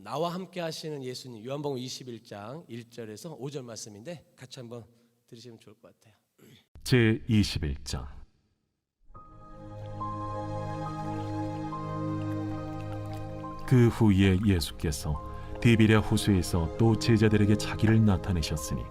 나와 함께 하시는 예수님, 요한복음 21장 1절에서 5절 말씀인데 같이 한번 들으시면 좋을 것 같아요. 제21장. 그 후에 예수께서 디베랴 호수에서 또 제자들에게 자기를 나타내셨으니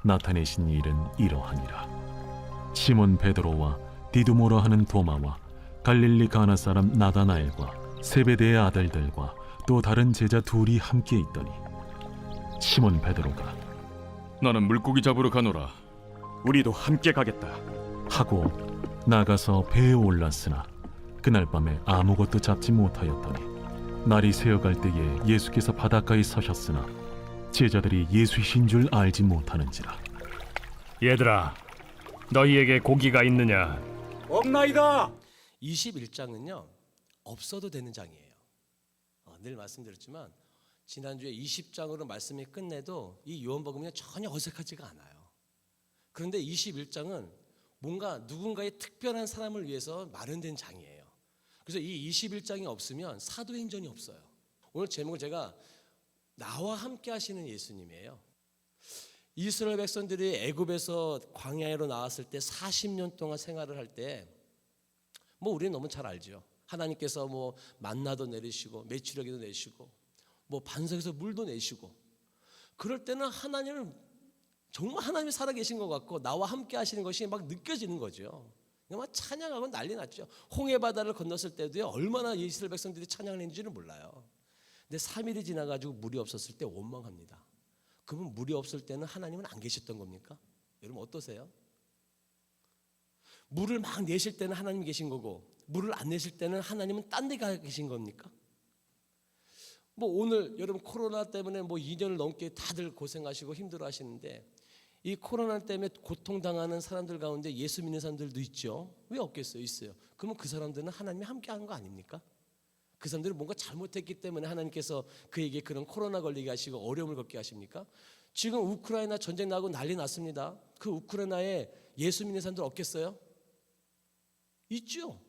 나타내신 일은 이러하니라. 시몬 베드로와 디두모라 하는 도마와 갈릴리 가나 사람 나다나엘과 세베대의 아들들과 또 다른 제자 둘이 함께 있더니 시몬 베드로가 나는 물고기 잡으러 가노라. 우리도 함께 가겠다 하고 나가서 배에 올랐으나 그날 밤에 아무것도 잡지 못하였더니 날이 새어갈 때에 예수께서 바닷가에 서셨으나 제자들이 예수이신 줄 알지 못하는지라. 얘들아, 너희에게 고기가 있느냐? 없나이다. 21장은요 없어도 되는 장이에요. 늘 말씀드렸지만 지난주에 20장으로 말씀이 끝내도 이 요한복음이 전혀 어색하지가 않아요. 그런데 21장은 뭔가 누군가의 특별한 사람을 위해서 마련된 장이에요. 그래서 이 21장이 없으면 사도행전이 없어요. 오늘 제목은 제가 나와 함께 하시는 예수님이에요. 이스라엘 백성들이 애굽에서 광야로 나왔을 때 40년 동안 생활을 할 때 뭐 우리는 너무 잘 알죠. 하나님께서 뭐 만나도 내리시고 메추려기도 내시고 뭐 반석에서 물도 내시고 그럴 때는 하나님을 정말 하나님이 살아계신 것 같고 나와 함께 하시는 것이 막 느껴지는 거죠. 막 찬양하고 난리 났죠. 홍해 바다를 건넜을 때도요 얼마나 이스라엘 백성들이 찬양을 했는지는 몰라요. 근데 3일이 지나가지고 물이 없었을 때 원망합니다. 그러면 물이 없을 때는 하나님은 안 계셨던 겁니까? 여러분 어떠세요? 물을 막 내실 때는 하나님이 계신 거고 물을 안 내실 때는 하나님은 딴 데 가 계신 겁니까? 뭐 오늘 여러분 코로나 때문에 뭐 2년을 넘게 다들 고생하시고 힘들어 하시는데 이 코로나 때문에 고통당하는 사람들 가운데 예수 믿는 사람들도 있죠. 왜 없겠어요? 있어요. 그러면 그 사람들은 하나님이 함께 하는 거 아닙니까? 그 사람들은 뭔가 잘못했기 때문에 하나님께서 그에게 그런 코로나 걸리게 하시고 어려움을 겪게 하십니까? 지금 우크라이나 전쟁 나고 난리 났습니다. 그 우크라이나에 예수 믿는 사람들 없겠어요? 있죠.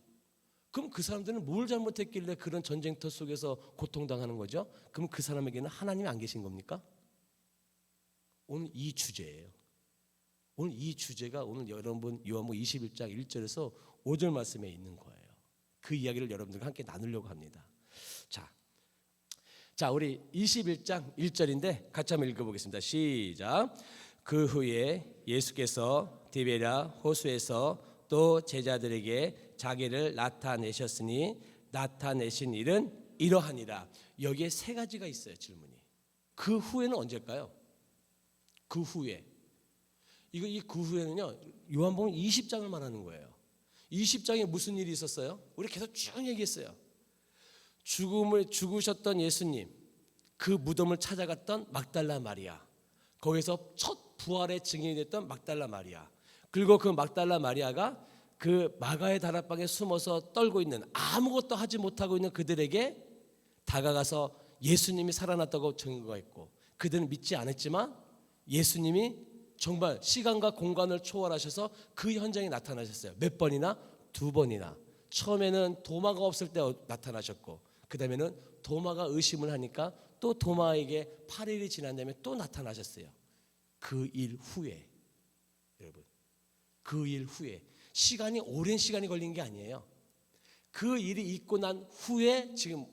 그럼 그 사람들은 뭘 잘못했길래 그런 전쟁터 속에서 고통당하는 거죠? 그럼 그 사람에게는 하나님이 안 계신 겁니까? 오늘 이 주제예요. 오늘 이 주제가 오늘 여러분 요한복음 21장 1절에서 5절 말씀에 있는 거예요. 그 이야기를 여러분들과 함께 나누려고 합니다. 자, 우리 21장 1절인데 같이 한번 읽어보겠습니다. 시작. 그 후에 예수께서 디베랴 호수에서 또 제자들에게 자기를 나타내셨으니 나타내신 일은 이러하니라. 여기에 세 가지가 있어요. 질문이. 그 후에는 언제일까요? 그 후에. 이 그 후에는요. 요한복음 20장을 말하는 거예요. 20장에 무슨 일이 있었어요? 우리 계속 쭉 얘기했어요. 죽으셨던 예수님, 그 무덤을 찾아갔던 막달라 마리아, 거기서 첫 부활의 증인이 됐던 막달라 마리아, 그리고 그 막달라 마리아가 그 마가의 다락방에 숨어서 떨고 있는 아무것도 하지 못하고 있는 그들에게 다가가서 예수님이 살아났다고 증거했고 그들은 믿지 않았지만 예수님이 정말 시간과 공간을 초월하셔서 그 현장에 나타나셨어요. 몇 번이나? 2번이나. 처음에는 도마가 없을 때 나타나셨고 그 다음에는 도마가 의심을 하니까 또 도마에게 8일이 지난 다음에 또 나타나셨어요. 그 일 후에 여러분, 그 일 후에 시간이 오랜 시간이 걸린 게 아니에요. 그 일이 있고 난 후에 지금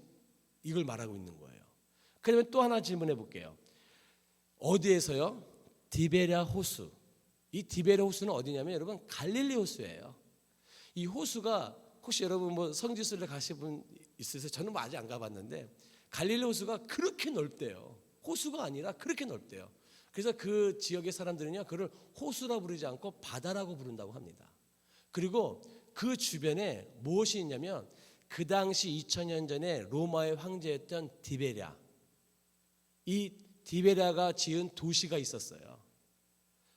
이걸 말하고 있는 거예요. 그러면 또 하나 질문해 볼게요. 어디에서요? 디베랴 호수. 이 디베랴 호수는 어디냐면 여러분 갈릴리 호수예요. 이 호수가 혹시 여러분 뭐 성지순례 가신 분 있으세요? 저는 뭐 아직 안 가봤는데 갈릴리 호수가 그렇게 넓대요. 호수가 아니라 그렇게 넓대요. 그래서 그 지역의 사람들은요 그걸 호수라 부르지 않고 바다라고 부른다고 합니다. 그리고 그 주변에 무엇이 있냐면 그 당시 2000년 전에 로마의 황제였던 디베랴, 이 디베랴가 지은 도시가 있었어요.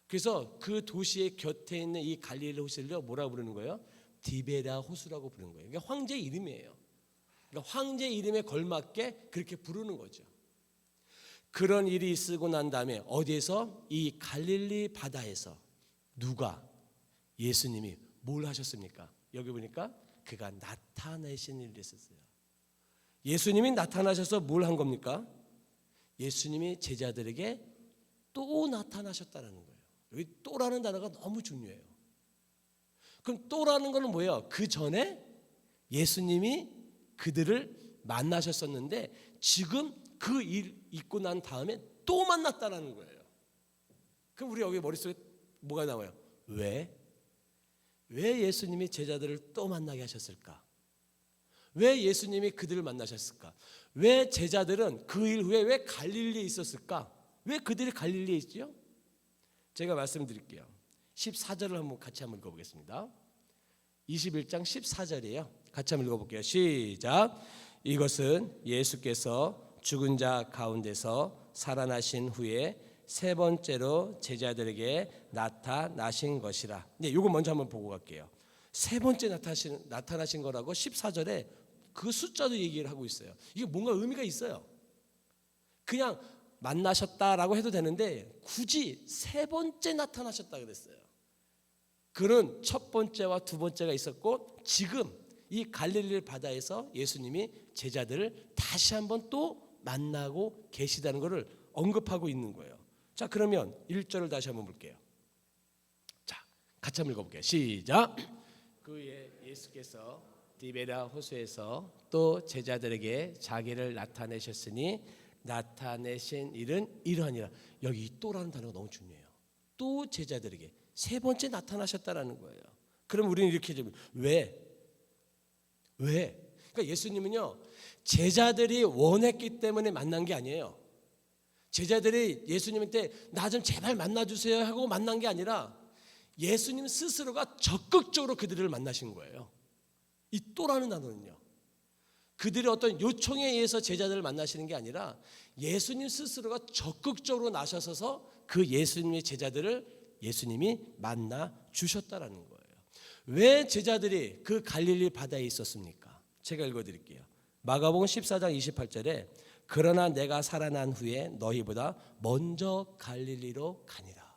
그래서 그 도시의 곁에 있는 이 갈릴리 호수를 뭐라고 부르는 거예요? 디베랴 호수라고 부르는 거예요. 그러니까 황제 이름이에요. 그러니까 황제 이름에 걸맞게 그렇게 부르는 거죠. 그런 일이 있고 난 다음에 어디에서? 이 갈릴리 바다에서 누가? 예수님이 뭘 하셨습니까? 여기 보니까 그가 나타내신 일이 있었어요. 예수님이 나타나셔서 뭘 한 겁니까? 예수님이 제자들에게 또 나타나셨다는 거예요. 여기 또라는 단어가 너무 중요해요. 그럼 또라는 거는 뭐예요? 그 전에 예수님이 그들을 만나셨었는데 지금 그 일 있고 난 다음에 또 만났다는 거예요. 그럼 우리 여기 머릿속에 뭐가 나와요? 왜 예수님이 제자들을 또 만나게 하셨을까? 왜 예수님이 그들을 만나셨을까? 왜 제자들은 그 일 후에 왜 갈릴리에 있었을까? 왜 그들이 갈릴리에 있죠? 제가 말씀드릴게요. 14절을 한번 같이 한번 읽어보겠습니다. 21장 14절이에요. 같이 한번 읽어볼게요. 시작. 이것은 예수께서 죽은 자 가운데서 살아나신 후에 세 번째로 제자들에게 나타나신 것이라. 네, 이거 먼저 한번 보고 갈게요. 세 번째 나타나신 거라고 14절에 그 숫자도 얘기를 하고 있어요. 이게 뭔가 의미가 있어요. 그냥 만나셨다라고 해도 되는데 굳이 세 번째 나타나셨다 그랬어요. 그는 첫 번째와 두 번째가 있었고 지금 이 갈릴리 바다에서 예수님이 제자들을 다시 한번 또 만나고 계시다는 것을 언급하고 있는 거예요. 자, 그러면 1절을 다시 한번 볼게요. 자, 같이 한번 읽어볼게요. 시작. 그의 예수께서 디베랴 호수에서 또 제자들에게 자기를 나타내셨으니 나타내신 일은 이러하니라. 여기 또라는 단어가 너무 중요해요. 또 제자들에게 세 번째 나타나셨다라는 거예요. 그럼 우리는 이렇게 좀 왜? 그러니까 예수님은요 제자들이 원했기 때문에 만난 게 아니에요. 제자들이 예수님한테 나 좀 제발 만나주세요 하고 만난 게 아니라 예수님 스스로가 적극적으로 그들을 만나신 거예요. 이 또라는 단어는요 그들의 어떤 요청에 의해서 제자들을 만나시는 게 아니라 예수님 스스로가 적극적으로 나서서 그 예수님의 제자들을 예수님이 만나 주셨다라는 거예요. 왜 제자들이 그 갈릴리 바다에 있었습니까? 제가 읽어드릴게요. 마가복음 14장 28절에 그러나 내가 살아난 후에 너희보다 먼저 갈릴리로 가니라.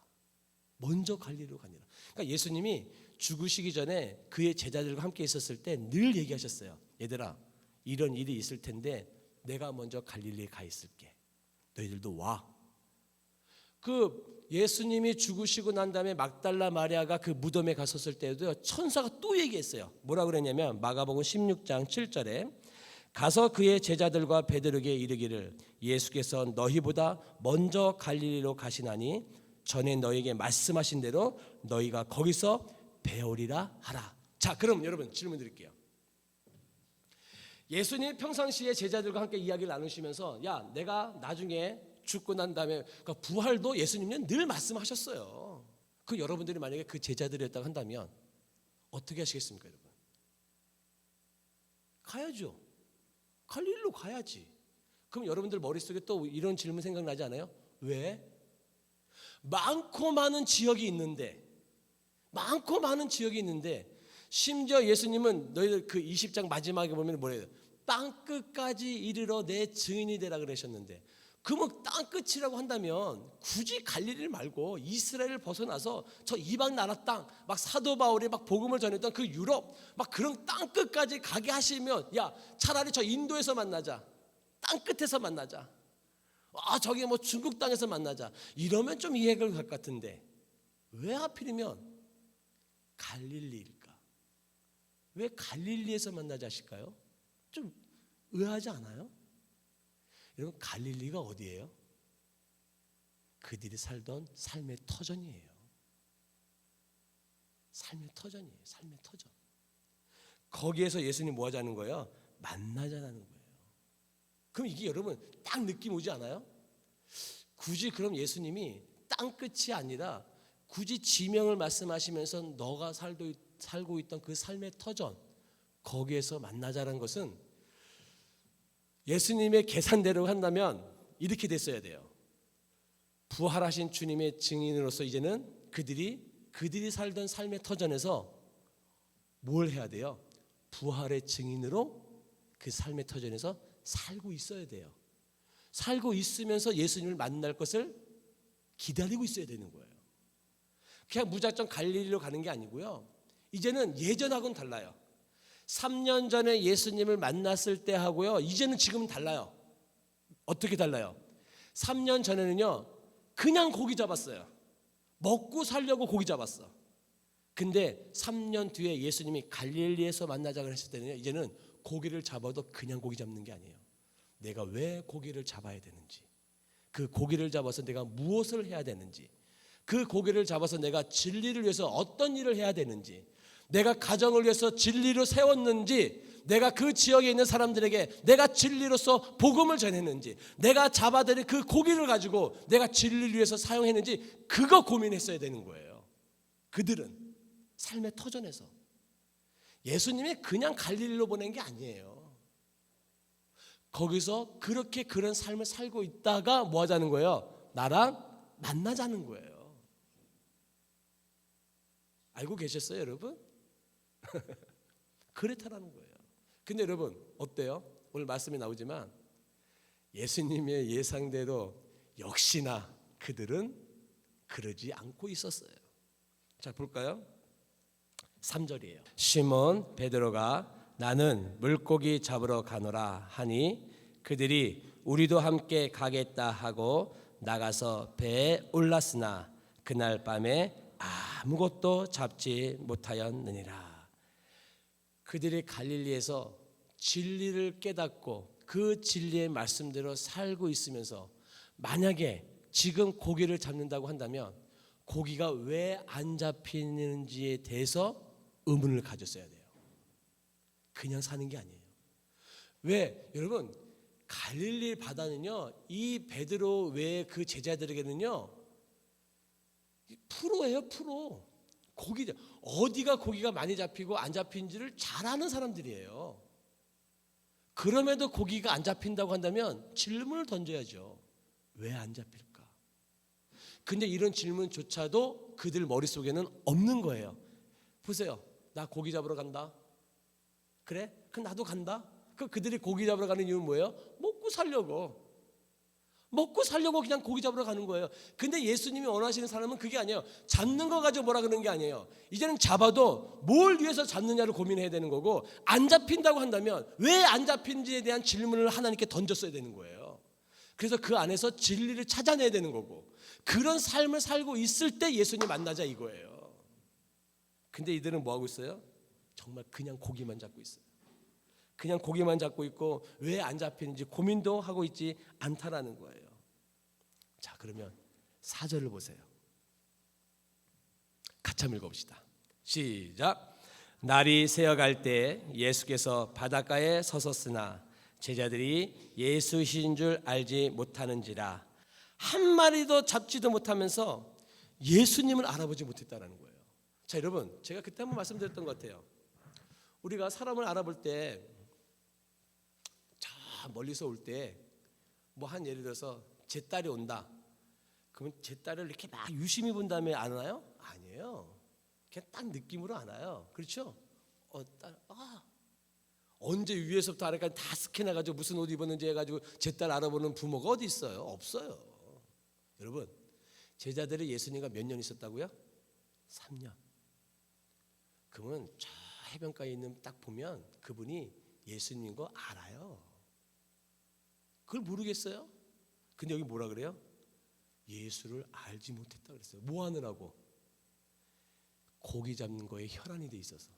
먼저 갈릴리로 가니라. 그러니까 예수님이 죽으시기 전에 그의 제자들과 함께 있었을 때 늘 얘기하셨어요. 얘들아, 이런 일이 있을 텐데 내가 먼저 갈릴리에 가 있을게. 너희들도 와. 그 예수님이 죽으시고 난 다음에 막달라 마리아가 그 무덤에 갔었을 때도 천사가 또 얘기했어요. 뭐라 그랬냐면 마가복음 16장 7절에 가서 그의 제자들과 베드로에게 이르기를 예수께서 너희보다 먼저 갈릴리로 가시나니 전에 너희에게 말씀하신 대로 너희가 거기서 배우리라 하라. 자, 그럼 여러분 질문 드릴게요. 예수님 평상시에 제자들과 함께 이야기를 나누시면서 야, 내가 나중에 죽고 난 다음에 그러니까 부활도 예수님은 늘 말씀하셨어요. 그 여러분들이 만약에 그 제자들이었다고 한다면 어떻게 하시겠습니까, 여러분? 가야죠. 갈릴리로 가야지. 그럼 여러분들 머릿속에 또 이런 질문 생각나지 않아요? 왜? 많고 많은 지역이 있는데 심지어 예수님은 너희들 그 20장 마지막에 보면 뭐래요? 땅끝까지 이르러 내 증인이 되라 그러셨는데 그러면 땅끝이라고 한다면 굳이 갈릴리 말고 이스라엘을 벗어나서 저 이방 나라 땅 막 사도 바울이 막 복음을 전했던 그 유럽 막 그런 땅끝까지 가게 하시면 야 차라리 저 인도에서 만나자. 땅끝에서 만나자. 저기 뭐 중국 땅에서 만나자. 이러면 좀 이해가 갈 것 같은데 왜 하필이면 갈릴리일까? 왜 갈릴리에서 만나자 하실까요? 좀 의아하지 않아요? 여러분 갈릴리가 어디예요? 그들이 살던 삶의 터전이에요. 삶의 터전이에요. 삶의 터전. 거기에서 예수님 뭐 하자는 거예요? 만나자는 거예요. 그럼 이게 여러분 딱 느낌 오지 않아요? 굳이 그럼 예수님이 땅끝이 아니라 굳이 지명을 말씀하시면서 너가 살고 있던 그 삶의 터전 거기에서 만나자는 것은 예수님의 계산대로 한다면 이렇게 됐어야 돼요. 부활하신 주님의 증인으로서 이제는 그들이 살던 삶의 터전에서 뭘 해야 돼요? 부활의 증인으로 그 삶의 터전에서 살고 있어야 돼요. 살고 있으면서 예수님을 만날 것을 기다리고 있어야 되는 거예요. 그냥 무작정 갈릴리로 가는 게 아니고요. 이제는 예전하고는 달라요. 3년 전에 예수님을 만났을 때 하고요. 이제는 지금은 달라요. 어떻게 달라요? 3년 전에는요 그냥 고기 잡았어요. 먹고 살려고 고기 잡았어. 근데 3년 뒤에 예수님이 갈릴리에서 만나자고 했을 때는요, 이제는 고기를 잡아도 그냥 고기 잡는 게 아니에요. 내가 왜 고기를 잡아야 되는지, 그 고기를 잡아서 내가 무엇을 해야 되는지, 그 고기를 잡아서 내가 진리를 위해서 어떤 일을 해야 되는지, 내가 가정을 위해서 진리로 세웠는지, 내가 그 지역에 있는 사람들에게 내가 진리로서 복음을 전했는지, 내가 잡아들인 그 고기를 가지고 내가 진리를 위해서 사용했는지, 그거 고민했어야 되는 거예요. 그들은 삶의 터전에서 예수님이 그냥 갈릴리로 보낸 게 아니에요. 거기서 그렇게 그런 삶을 살고 있다가 뭐 하자는 거예요? 나랑 만나자는 거예요. 알고 계셨어요, 여러분? 그렇다라는 거예요. 근데 여러분 어때요? 오늘 말씀이 나오지만 예수님의 예상대로 역시나 그들은 그러지 않고 있었어요. 자, 볼까요? 3절이에요. 시몬 베드로가 나는 물고기 잡으러 가노라 하니 그들이 우리도 함께 가겠다 하고 나가서 배에 올랐으나 그날 밤에 아무것도 잡지 못하였느니라. 그들이 갈릴리에서 진리를 깨닫고 그 진리의 말씀대로 살고 있으면서 만약에 지금 고기를 잡는다고 한다면 고기가 왜 안 잡히는지에 대해서 의문을 가졌어야 돼요. 그냥 사는 게 아니에요. 왜? 여러분 갈릴리 바다는요 이 베드로 외에 그 제자들에게는요 프로예요. 프로. 고기 어디가 고기가 많이 잡히고 안 잡힌지를 잘 아는 사람들이에요. 그럼에도 고기가 안 잡힌다고 한다면 질문을 던져야죠. 왜 안 잡힐까? 근데 이런 질문조차도 그들 머릿속에는 없는 거예요. 보세요. 나 고기 잡으러 간다. 그래? 그럼 나도 간다. 그들이 고기 잡으러 가는 이유는 뭐예요? 먹고 살려고. 먹고 살려고 그냥 고기 잡으러 가는 거예요. 근데 예수님이 원하시는 사람은 그게 아니에요. 잡는 거 가지고 뭐라 그러는 게 아니에요. 이제는 잡아도 뭘 위해서 잡느냐를 고민해야 되는 거고, 안 잡힌다고 한다면 왜 안 잡힌지에 대한 질문을 하나님께 던졌어야 되는 거예요. 그래서 그 안에서 진리를 찾아내야 되는 거고, 그런 삶을 살고 있을 때 예수님 만나자 이거예요. 근데 이들은 뭐 하고 있어요? 정말 그냥 고기만 잡고 있어요. 그냥 고기만 잡고 있고 왜 안 잡히는지 고민도 하고 있지 않다라는 거예요. 자, 그러면 4절을 보세요. 같이 한번 읽어봅시다. 시작. 날이 새어갈 때 예수께서 바닷가에 서섰으나 제자들이 예수신 줄 알지 못하는지라. 한 마리도 잡지도 못하면서 예수님을 알아보지 못했다라는 거예요. 자, 여러분 제가 그때 한번 말씀드렸던 것 같아요. 우리가 사람을 알아볼 때 멀리서 올 때 뭐 한 예를 들어서 제 딸이 온다. 그러면 제 딸을 이렇게 막 유심히 본 다음에 아나요? 아니에요. 그냥 딱 느낌으로 아나요. 그렇죠? 딸, 언제 위에서부터 아래까지 다 스캔해가지고 무슨 옷 입었는지 해가지고 제 딸 알아보는 부모가 어디 있어요? 없어요. 여러분 제자들이 예수님과 몇 년 있었다고요? 3년. 그러면 저 해변가에 있는 딱 보면 그분이 예수님인 거 알아요. 그걸 모르겠어요? 근데 여기 뭐라 그래요? 예수를 알지 못했다 그랬어요. 뭐 하느라고? 고기 잡는 거에 혈안이 돼 있어서.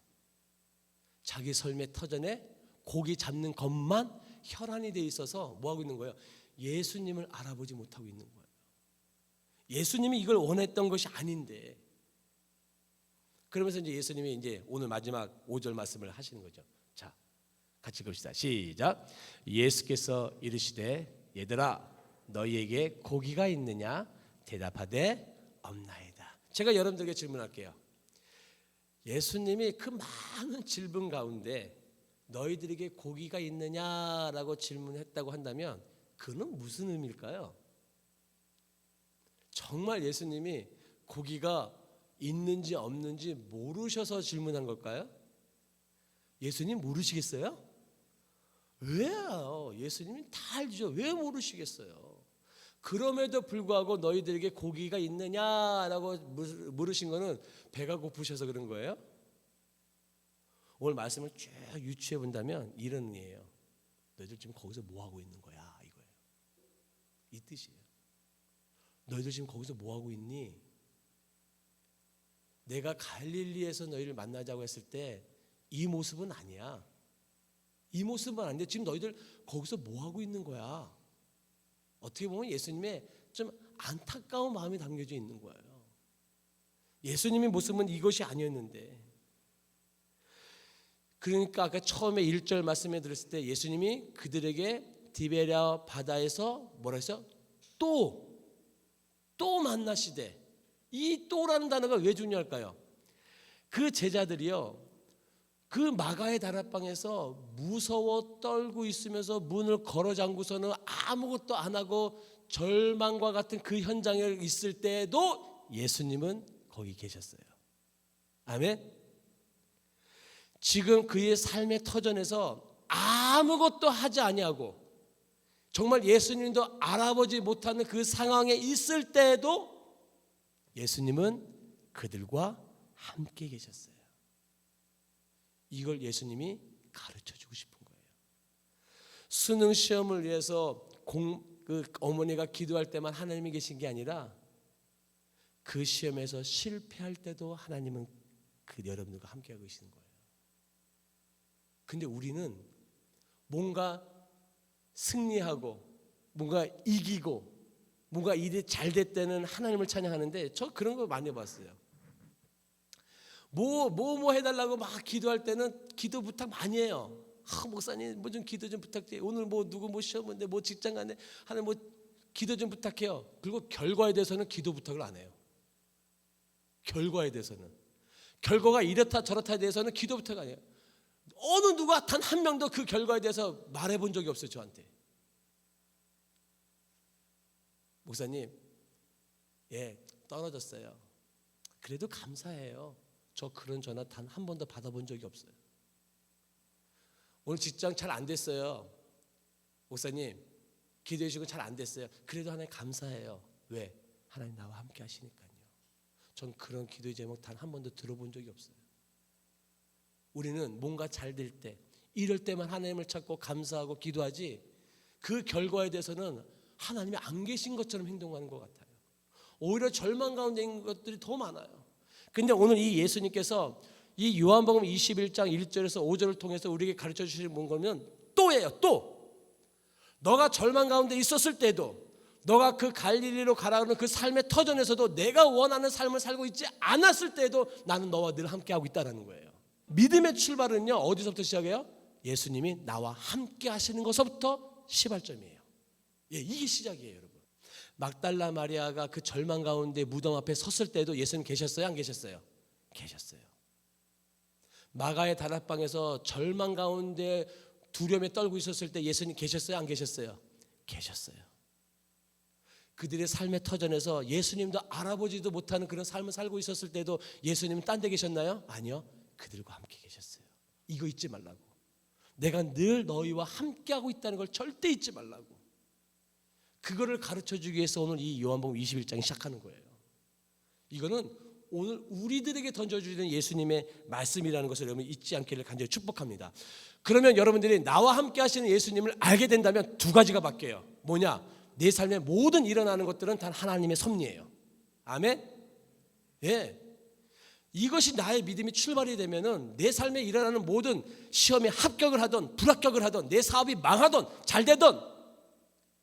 자기 삶의 터전에 고기 잡는 것만 혈안이 돼 있어서 뭐 하고 있는 거예요? 예수님을 알아보지 못하고 있는 거예요. 예수님이 이걸 원했던 것이 아닌데. 그러면서 이제 예수님이 이제 오늘 마지막 5절 말씀을 하시는 거죠. 자, 같이 읽읍시다. 시작. 예수께서 이르시되 얘들아 너희에게 고기가 있느냐? 대답하되 없나이다. 제가 여러분들에게 질문할게요. 예수님이 그 많은 질문 가운데 너희들에게 고기가 있느냐라고 질문했다고 한다면 그는 무슨 의미일까요? 정말 예수님이 고기가 있는지 없는지 모르셔서 질문한 걸까요? 예수님 모르시겠어요? 왜요? 예수님이 다 알죠. 왜 모르시겠어요? 그럼에도 불구하고 너희들에게 고기가 있느냐라고 물으신 거는 배가 고프셔서 그런 거예요? 오늘 말씀을 쭉 유추해 본다면 이런 의미예요. 너희들 지금 거기서 뭐 하고 있는 거야 이거예요. 이 뜻이에요. 너희들 지금 거기서 뭐 하고 있니? 내가 갈릴리에서 너희를 만나자고 했을 때 이 모습은 아니야. 이 모습은 아닌데 지금 너희들 거기서 뭐 하고 있는 거야? 어떻게 보면 예수님의 좀 안타까운 마음이 담겨져 있는 거예요. 예수님의 모습은 이것이 아니었는데. 그러니까 아까 처음에 1절 말씀에 들었을 때 예수님이 그들에게 디베랴 바다에서 뭐라 했어요? 또 만나시되. 이 또라는 단어가 왜 중요할까요? 그 제자들이요, 그 마가의 다락방에서 무서워 떨고 있으면서 문을 걸어 잠그고서는 아무것도 안 하고 절망과 같은 그 현장에 있을 때도 예수님은 거기 계셨어요. 아멘. 지금 그의 삶의 터전에서 아무것도 하지 아니하고 정말 예수님도 알아보지 못하는 그 상황에 있을 때에도 예수님은 그들과 함께 계셨어요. 이걸 예수님이 가르쳐주고 싶은 거예요. 수능 시험을 위해서 그 어머니가 기도할 때만 하나님이 계신 게 아니라 그 시험에서 실패할 때도 하나님은 그 여러분들과 함께하고 계시는 거예요. 근데 우리는 뭔가 승리하고 뭔가 이기고 뭔가 일이 잘 됐다는 하나님을 찬양하는데 저 그런 거 많이 봤어요. 뭐 해달라고 막 기도할 때는 기도 부탁 많이 해요. 목사님 뭐 좀 기도 좀 부탁드려요. 오늘 뭐 누구 뭐 시험인데 뭐 직장 가네 하는 뭐 기도 좀 부탁해요. 그리고 결과에 대해서는 기도 부탁을 안 해요. 결과에 대해서는 결과가 이렇다 저렇다에 대해서는 기도 부탁 안 해요. 어느 누가 단 한 명도 그 결과에 대해서 말해본 적이 없어요. 저한테. 목사님, 떨어졌어요. 그래도 감사해요. 저 그런 전화 단 한 번도 받아본 적이 없어요. 오늘 직장 잘 안 됐어요. 목사님, 기도해 주시고 잘 안 됐어요. 그래도 하나님 감사해요. 왜? 하나님 나와 함께 하시니까요. 전 그런 기도의 제목 단 한 번도 들어본 적이 없어요. 우리는 뭔가 잘 될 때, 이럴 때만 하나님을 찾고 감사하고 기도하지 그 결과에 대해서는 하나님이 안 계신 것처럼 행동하는 것 같아요. 오히려 절망 가운데 있는 것들이 더 많아요. 근데 오늘 이 예수님께서 이 요한복음 21장 1절에서 5절을 통해서 우리에게 가르쳐 주시는 뭔가면 또예요. 또 너가 절망 가운데 있었을 때도 너가 그 갈릴리로 가라는 그 삶의 터전에서도 내가 원하는 삶을 살고 있지 않았을 때도 나는 너와 늘 함께하고 있다는 거예요. 믿음의 출발은요 어디서부터 시작해요? 예수님이 나와 함께 하시는 것부터 시발점이에요. 이게 시작이에요. 여러분, 막달라 마리아가 그 절망 가운데 무덤 앞에 섰을 때도 예수님 계셨어요? 안 계셨어요? 계셨어요. 마가의 다락방에서 절망 가운데 두려움에 떨고 있었을 때 예수님 계셨어요? 안 계셨어요? 계셨어요. 그들의 삶의 터전에서 예수님도 알아보지도 못하는 그런 삶을 살고 있었을 때도 예수님은 딴 데 계셨나요? 아니요. 그들과 함께 계셨어요. 이거 잊지 말라고. 내가 늘 너희와 함께하고 있다는 걸 절대 잊지 말라고. 그거를 가르쳐주기 위해서 오늘 이 요한복음 21장이 시작하는 거예요. 이거는 오늘 우리들에게 던져주시는 예수님의 말씀이라는 것을 여러분 잊지 않기를 간절히 축복합니다. 그러면 여러분들이 나와 함께 하시는 예수님을 알게 된다면 두 가지가 바뀌어요. 뭐냐? 내 삶에 모든 일어나는 것들은 단 하나님의 섭리예요. 아멘? 이것이 나의 믿음이 출발이 되면은 내 삶에 일어나는 모든 시험에 합격을 하던 불합격을 하던 내 사업이 망하던 잘 되던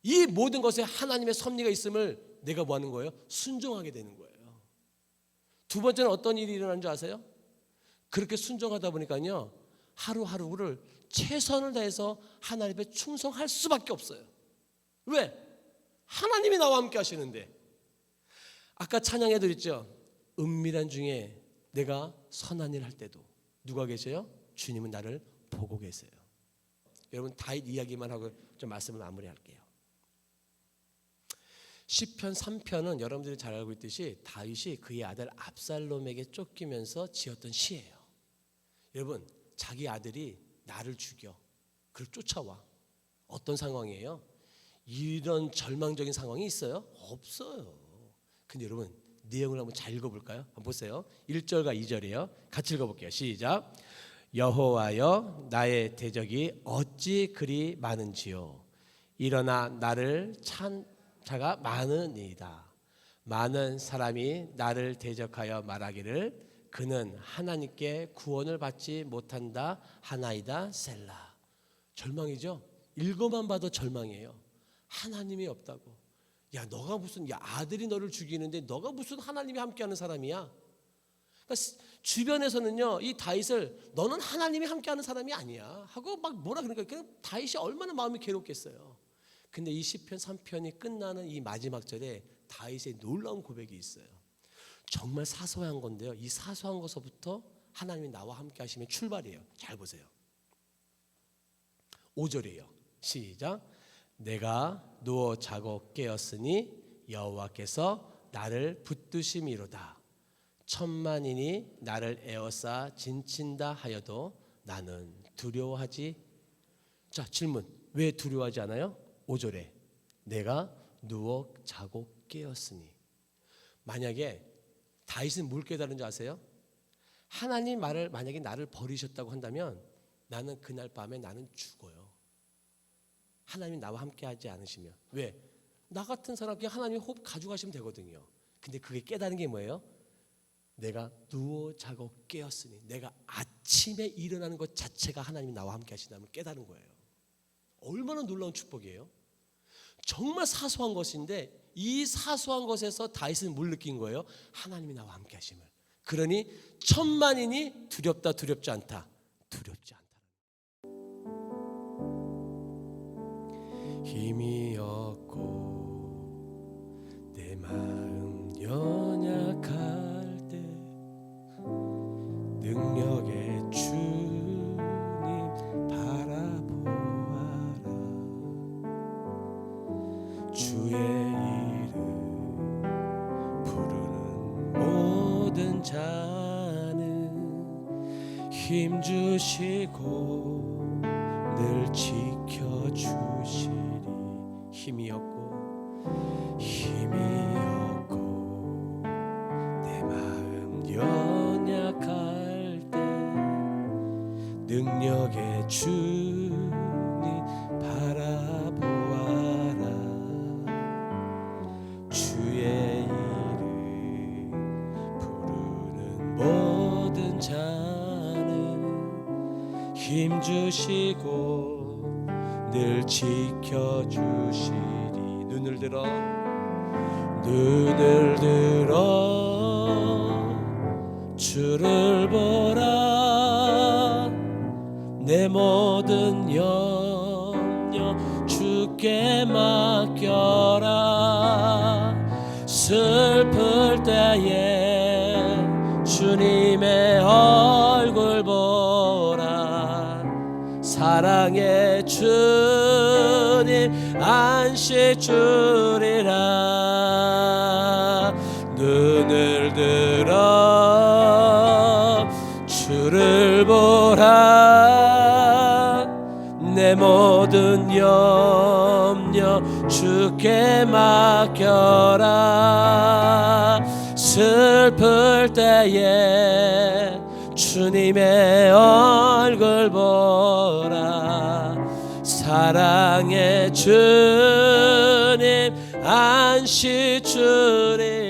이 모든 것에 하나님의 섭리가 있음을 내가 뭐 하는 거예요? 순종하게 되는 거예요. 두 번째는 어떤 일이 일어나는 줄 아세요? 그렇게 순종하다 보니까요 하루하루를 최선을 다해서 하나님 앞에 충성할 수밖에 없어요. 왜? 하나님이 나와 함께 하시는데. 아까 찬양해 드렸죠. 은밀한 중에 내가 선한 일 할 때도 누가 계세요? 주님은 나를 보고 계세요. 여러분 다윗 이야기만 하고 좀 말씀을 마무리할게요. 시편 3편은 여러분들이 잘 알고 있듯이 다윗이 그의 아들 압살롬에게 쫓기면서 지었던 시예요. 여러분 자기 아들이 나를 죽여 그를 쫓아와. 어떤 상황이에요? 이런 절망적인 상황이 있어요? 없어요. 근데 여러분 내용을 한번 잘 읽어볼까요? 한번 보세요. 1절과 2절이에요. 같이 읽어볼게요. 시작. 여호와여 나의 대적이 어찌 그리 많은지요. 일어나 나를 찬 자가 많으니이다. 많은 사람이 나를 대적하여 말하기를 그는 하나님께 구원을 받지 못한다 하나이다 셀라. 절망이죠. 읽어만 봐도 절망이에요. 하나님이 없다고. 야, 너가 무슨, 야, 아들이 너를 죽이는데 너가 무슨 하나님이 함께하는 사람이야? 그러니까 주변에서는요, 이 다윗을 너는 하나님이 함께하는 사람이 아니야 하고 막 뭐라 그러니까 그 다윗이 얼마나 마음이 괴롭겠어요. 근데 이 시편 3편이 끝나는 이 마지막 절에 다윗의 놀라운 고백이 있어요. 정말 사소한 건데요, 이 사소한 것부터 하나님이 나와 함께 하시면 출발이에요. 잘 보세요. 5절이에요. 시작. 내가 누워 자고 깨었으니 여호와께서 나를 붙드심이로다. 천만인이 나를 에워싸 진친다 하여도 나는 두려워하지. 자, 질문. 왜 두려워하지 않아요? 5절에 내가 누워 자고 깨었으니. 만약에 다윗은 뭘 깨달은 줄 아세요? 하나님 말을 만약에 나를 버리셨다고 한다면 나는 그날 밤에 나는 죽어요. 하나님이 나와 함께 하지 않으시면. 왜? 나 같은 사람 그냥 하나님이 호흡 가져가시면 되거든요. 근데 그게 깨달은 게 뭐예요? 내가 누워 자고 깨었으니, 내가 아침에 일어나는 것 자체가 하나님이 나와 함께 하신다면 깨달은 거예요. 얼마나 놀라운 축복이에요. 정말 사소한 것인데 이 사소한 것에서 다윗은 뭘 느낀 거예요? 하나님이 나와 함께 하심을. 그러니 천만인이 두렵다 두렵지 않다. 두렵지 않다. 힘이 없고 내 마음 연약할 때 능력의 주님 바라보아라. 주의 이름 부르는 모든 자는 힘 주시고 늘 지켜주시리. 힘이 없고 내 마음 연약할 때 능력의 주님 바라보아라. 주의 이름 부르는 모든 자는 힘 주시고 늘 지켜주시리. 눈을 들어 주를 보라. 내 모든 염려 주께 맡겨라. 슬플 때에 주님의 얼굴 보라. 사랑의 주님 안식 주리라. 눈을 들어 주를 보라. 내 모든 염려 주께 맡겨라. 슬플 때에 주님의 얼굴 보라. 사랑의 주님 안식 주리.